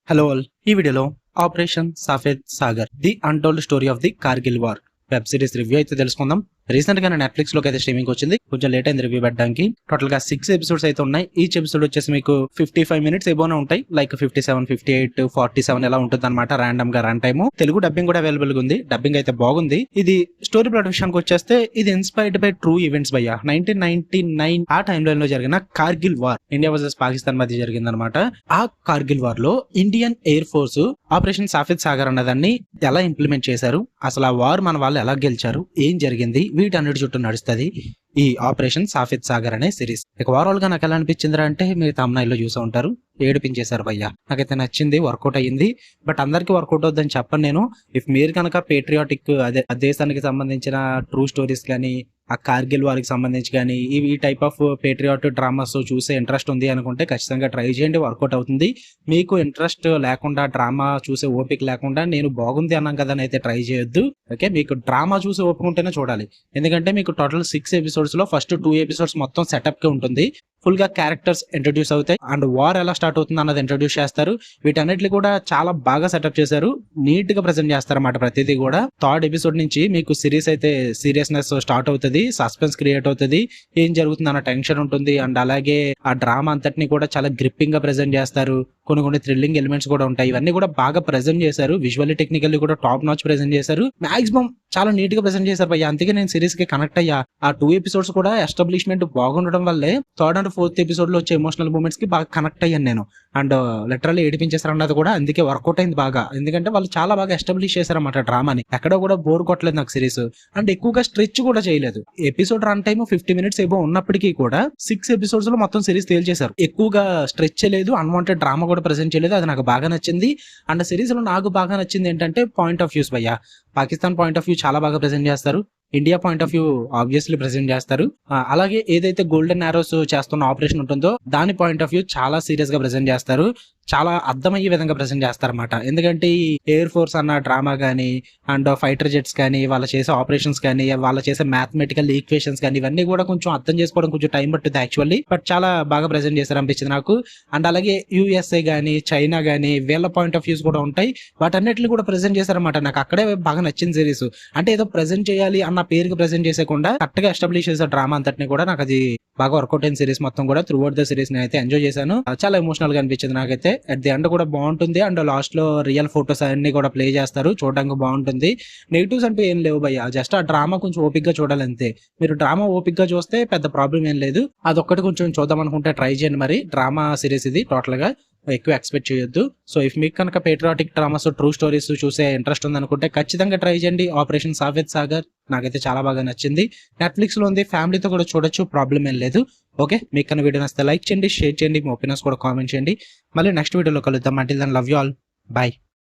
Hello all, ఈ వీడియోలో operation Safed Sagar the untold story of the Kargil war web series review అయితే తెలుసుకుందాం. రీసెంట్ గా నెట్ఫ్లిక్స్ లోకి అయితే స్ట్రీమింగ్ వచ్చింది. కొంచెం లేట్ అయింది రివ్యూ పెట్టడానికి. టోటల్ గా 6 ఎపిసోడ్స్ అయితే ఉన్నాయి. ఈచ్ ఎపిసోడ్ వచ్చేసి మీకు 55 మినిట్స్ ఏబోనే ఉంటాయి. లైక్ 57, 58, 47 ఎలా ఉంటుంది అనమాట. ర్యాండమ్ గా రన్ టైమ్. తెలుగు డబ్బింగ్ కూడా అవైలబుల్ గా ఉంది. డబ్బింగ్ అయితే బాగుంది. ఇది స్టోరీ ప్లాట్ విషయానికి వచ్చేస్తే ఇది ఇన్స్పైర్డ్ బై ట్రూ ఈవెంట్స్ భయ్యా. 1999 ఆ టైమ్ లైన్ లో జరిగిన Kargil war, India versus Pakistan మధ్య జరిగిందనమాట. ఆ కార్గిల్ వార్ లో Indian air force operation Safed Sagar అన్నదాన్ని ఎలా ఇంప్లిమెంట్ చేశారు, అసలు ఆ వార్ మన వాళ్ళు ఎలా గెలిచారు, ఏం జరిగింది, వీటన్నిటి చుట్టూ నడుస్తుంది ఈ ఆపరేషన్ సఫేద్ సాగర్ అనే సిరీస్. ఇక ఓవరాల్ గా నాకు ఎలా అనిపించిందిరా అంటే, మీరు తమ్నైల్లో చూసే ఉంటారు, ఏడిపించేశారు భయ్యా. నాకైతే నచ్చింది, వర్కౌట్ అయ్యింది. బట్ అందరికి వర్కౌట్ అవుద్దని చెప్పను నేను. ఇఫ్ మీరు కనుక పేట్రియాటిక్, అదే దేశానికి సంబంధించిన ట్రూ స్టోరీస్ కానీ, ఆ కార్గిల్ వారికి సంబంధించి కానీ ఈ టైప్ ఆఫ్ పేట్రియాట్ డ్రామాస్ చూసే ఇంట్రెస్ట్ ఉంది అనుకుంటే ఖచ్చితంగా ట్రై చేయండి, వర్కౌట్ అవుతుంది. మీకు ఇంట్రెస్ట్ లేకుండా, డ్రామా చూసే ఓపిక లేకుండా నేను బాగుంది అన్నాం కదా అని అయితే ట్రై చేయొద్దు. ఓకే, మీకు డ్రామా చూసి ఓపిక ఉంటేనే చూడాలి. ఎందుకంటే మీకు టోటల్ 6 ఎపిసోడ్స్ లో ఫస్ట్ 2 ఎపిసోడ్స్ మొత్తం సెటప్ కి ఉంటుంది. ఫుల్ గా క్యారెక్టర్స్ ఇంట్రడ్యూస్ అవుతాయి అండ్ వార్ ఎలా స్టార్ట్ అవుతుంది అన్నది ఇంట్రడ్యూస్ చేస్తారు. వీటన్నిటిని కూడా చాలా బాగా సెటప్ చేశారు, నీట్ గా ప్రెజెంట్ చేస్తారు అన్నమాట. ప్రతిదీ కూడా థర్డ్ ఎపిసోడ్ నుంచి మీకు సిరీస్ అయితే సీరియస్నెస్ స్టార్ట్ అవుతుంది, సస్పెన్స్ క్రియేట్ అవుతుంది, ఏం జరుగుతుంది అన్న టెన్షన్ ఉంటుంది. అండ్ అలాగే ఆ డ్రామా అంతటిని కూడా చాలా గ్రిప్పింగ్ గా ప్రెజెంట్ చేస్తారు. కొన్ని థ్రిల్లింగ్ ఎలిమెంట్స్ కూడా ఉంటాయి. ఇవన్నీ కూడా బాగా ప్రెజెంట్ చేశారు. విజువల్లీ టెక్నికల్లీ కూడా టాప్ నాచ్ ప్రెజెంట్ చేశారు. మాక్సిమం చాలా నీట్ గా ప్రెజెంట్ చేశారు భయ్యా. అందుకే నేను సిరీస్ కి కనెక్ట్ అయ్యా. ఆ 2 ఎపిసోడ్స్ కూడా ఎస్టాబ్లిష్మెంట్ బాగుండడం వల్లే థర్డ్ అండ్ ఫోర్త్ ఎపిసోడ్ లో వచ్చే ఎమోషనల్ మూమెంట్స్ కి బాగా కనెక్ట్ అయ్యాను నేను. అండ్ లిటరల్లీ ఏడిపించేశారు అన్నది కూడా అందుకే వర్కౌట్ అయింది బాగా. ఎందుకంటే వాళ్ళు చాలా బాగా ఎస్టాబ్లిష్ చేశారన్నమాట డ్రామాని. ఎక్కడ కూడా బోర్ కొట్టలేదు నాకు సిరీస్. అండ్ ఎక్కువగా స్ట్రెచ్ కూడా చేయలేదు. ఎపిసోడ్ రన్ టైమ్ 50 మినిట్స్ ఏవో ఉన్నప్పటికీ కూడా 6 ఎపిసోడ్స్ లో మొత్తం సిరీస్ తేల్చేశారు. ఎక్కువగా స్ట్రెచ్ చేయలేదు, అన్వాంటెడ్ డ్రామా కూడా ప్రెజెంట్ చేయలేదు. అది నాకు బాగా నచ్చింది. అండ్ సిరీస్ లో నాకు బాగా నచ్చింది ఏంటంటే పాయింట్ ఆఫ్ వ్యూస్ భయ్యా. పాకిస్తాన్ పాయింట్ ఆఫ్ వ్యూ చాలా బాగా ప్రెజెంట్ చేస్తారు. India point of view obviously present చేస్తారు. అలాగే ఏదైతే గోల్డెన్ ఆరోస్ చేస్తున్న ఆపరేషన్ ఉంటుందో దాని పాయింట్ ఆఫ్ వ్యూ చాలా సీరియస్ గా ప్రెజెంట్ చేస్తారు. చాలా అర్థమయ్యే విధంగా ప్రెజెంట్ చేస్తారన్నమాట. ఎందుకంటే ఈ ఎయిర్ ఫోర్స్ అన్న డ్రామా కానీ, అండ్ ఫైటర్ జెట్స్ కానీ, వాళ్ళు చేసే ఆపరేషన్స్ కానీ, వాళ్ళు చేసే మ్యాథమెటికల్ ఈక్వేషన్స్ కానీ, ఇవన్నీ కూడా కొంచెం అర్థం చేసుకోవడం కొంచెం టైం పట్టుద్ది యాక్చువల్లీ. బట్ చాలా బాగా ప్రెజెంట్ చేశారు అనిపించింది నాకు. అండ్ అలాగే యూఎస్ఏ గానీ, చైనా గానీ, వీళ్ళ పాయింట్ ఆఫ్ వ్యూస్ కూడా ఉంటాయి. వాటన్నిటిని కూడా ప్రెజెంట్ చేశారన్నమాట. నాకు అక్కడే బాగా నచ్చింది సిరీస్. అంటే ఏదో ప్రెజెంట్ చేయాలి అన్న పేరుకి ప్రెజెంట్ చేసేకుండా కరెక్ట్ గా ఎస్టాబ్లిష్ చేసే డ్రామా అంతటిని కూడా నాకు అది బాగా వర్కౌట్ అయిన సిరీస్ మొత్తం కూడా. త్రూ అవుట్ ద సిరీస్ నేను అయితే ఎంజాయ్ చేశాను. చాలా ఎమోషనల్ గా అనిపించింది నాకైతే. అట్ ది ఎండ్ కూడా బాగుంటుంది. అండ్ లాస్ట్ లో రియల్ ఫొటోస్ అన్ని కూడా ప్లే చేస్తారు, చూడడానికి బాగుంటుంది. నెగిటివ్స్ అంటే ఏం లేవు భయ్య. జస్ట్ ఆ డ్రామా కొంచెం ఓపిక్ గా చూడాలి అంతే. మీరు డ్రామా ఓపిక్ గా చూస్తే పెద్ద ప్రాబ్లం ఏం లేదు. అదొక్కటి కొంచెం చూద్దాం అనుకుంటే ట్రై చేయండి. మరి డ్రామా సిరీస్ ఇది టోటల్ గా ఎక్కువ ఎక్స్పెక్ట్ చేయొద్దు. సో ఇఫ్ మీకు కనుక పేట్రియాటిక్ డ్రామాస్, ట్రూ స్టోరీస్ చూసే ఇంట్రెస్ట్ ఉంది అనుకుంటే ఖచ్చితంగా ట్రై చేయండి ఆపరేషన్ సఫేద్ సాగర్. నాకైతే చాలా బాగా నచ్చింది. నెట్ఫ్లిక్స్ లో ఉంది, ఫ్యామిలీతో కూడా చూడొచ్చు, ప్రాబ్లం ఏం లేదు. ఓకే, మీకు కన్నా వీడియో నచ్చితే లైక్ చేయండి, షేర్ చేయండి, మీ ఒపీనియన్స్ కూడా కామెంట్ చేయండి. మళ్ళీ నెక్స్ట్ వీడియోలో కలుద్దాం. Until then love you all, bye.